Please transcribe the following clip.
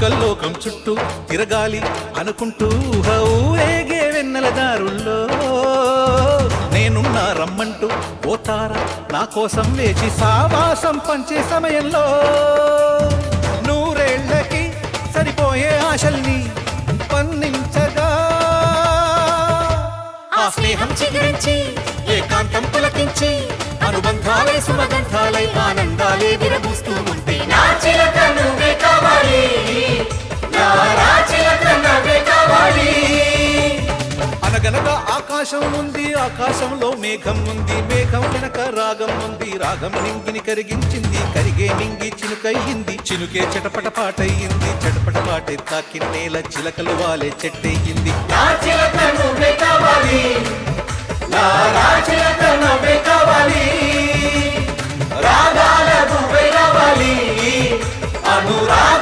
చుక్కల్లోకం చుట్టూ తిరగాలి అనుకుంటూ ఊరేగే వెన్నెల దారుల్లో నేనున్నా రమ్మంటూ ఓ తార నా కోసం వేచి సావాసం పంచే సమయంలో నూరేళ్లకి సరిపోయే ఆశల్ని పండించగా ఆ స్నేహం చిగురించి ఏకాంతం పులకించి అనుబంధాలే సుమగంధాలై ఆనందాలే విరబూస్తూ ఉంటే నా చిలక నువ్వే కావాలి, నా చిలక నువ్వే కావాలి. అనగనగా ఆకాశం ఉంది, ఆకాశంలో మేఘం ఉంది, మేఘం వెనక రాగం ఉంది, రాగం నింగిని కరిగించింది, కరిగే నింగి చినుకయ్యింది, చినుకే చటపట పాటయ్యింది, చటపట పాటే తాకి నేల చిలకలు వాలే చెట్టయ్యింది. నా చిలక నువ్వే కావాలి, నా చిలక నువ్వే కావాలి, రాగాల నువ్వే రావాలి, అనురాగ